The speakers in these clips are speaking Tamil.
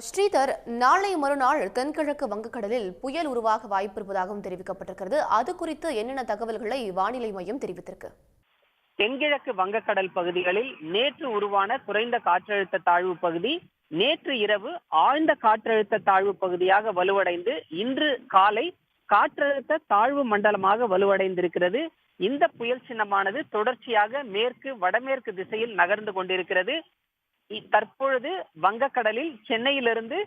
ஸ்ரீதர், நாளை மறுநாள் தென்கிழக்கு வங்கக்கடலில் புயல் உருவாக வாய்ப்பிருப்பதாகவும் தெரிவிக்கப்பட்டிருக்கிறது. அது குறித்து என்னென்ன தகவல்களை வானிலை மையம் தெரிவித்திருக்கு? தென்கிழக்கு வங்கக்கடல் பகுதிகளில் நேற்று உருவான குறைந்த காற்றழுத்த தாழ்வு பகுதி நேற்று இரவு ஆழ்ந்த காற்றழுத்த தாழ்வு பகுதியாக வலுவடைந்து இன்று காலை காற்றழுத்த தாழ்வு மண்டலமாக வலுவடைந்திருக்கிறது. இந்த புயல் சின்னமானது தொடர்ச்சியாக மேற்கு வடமேற்கு திசையில் நகர்ந்து கொண்டிருக்கிறது. தற்பொழுது வங்கக்கடலில் சென்னையிலிருந்து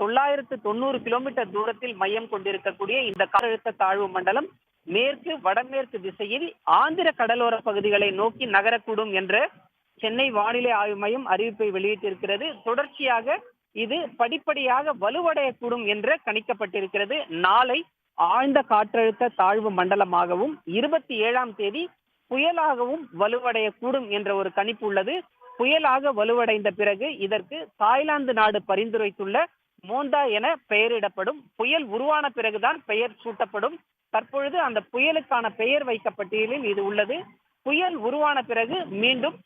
990 கிலோமீட்டர் தூரத்தில் மையம் கொண்டிருக்கக்கூடிய இந்த காற்றழுத்த தாழ்வு மண்டலம் மேற்கு வடமேற்கு திசையில் ஆந்திர கடலோர பகுதிகளை நோக்கி நகரக்கூடும் என்ற சென்னை வானிலை ஆய்வு மையம் அறிவிப்பை வெளியிட்டிருக்கிறது. தொடர்ச்சியாக இது படிப்படியாக வலுவடையக்கூடும் என்று கணிக்கப்பட்டிருக்கிறது. நாளை ஆழ்ந்த காற்றழுத்த தாழ்வு மண்டலமாகவும் 27ஆம் தேதி புயலாகவும் வலுவடையக்கூடும் என்ற ஒரு கணிப்பு உள்ளது. புயலாக வலுவடைந்த பிறகு இதற்கு தாய்லாந்து நாடு பரிந்துரைத்துள்ள மோந்தா என பெயரிடப்படும். புயல் உருவான பிறகுதான் பெயர் சூட்டப்படும். தற்பொழுது அந்த புயலுக்கான பெயர் வைக்க பட்டியலில் இது உள்ளது. புயல் உருவான பிறகு மீண்டும்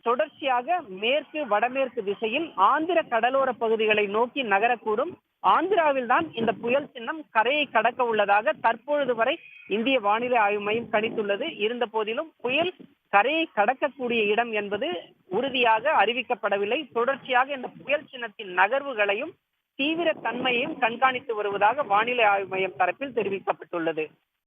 தொடர்ச்சியாக மேற்கு வடமேற்கு திசையில் ஆந்திர கடலோர பகுதிகளை நோக்கி நகரக்கூடும். ஆந்திராவில் தான் இந்த புயல் சின்னம் கரையை கடக்க உள்ளதாக தற்பொழுது வரை இந்திய வானிலை ஆய்வு மையம் கணித்துள்ளது. இருந்த போதிலும் புயல் கரையை கடக்கக்கூடிய இடம் என்பது உறுதியாக அறிவிக்கப்படவில்லை. தொடர்ச்சியாக இந்த புயல் சின்னத்தின் நகர்வுகளையும் தீவிர தன்மையையும் கண்காணித்து வருவதாக வானிலை ஆய்வு மையம் தரப்பில் தெரிவிக்கப்பட்டுள்ளது.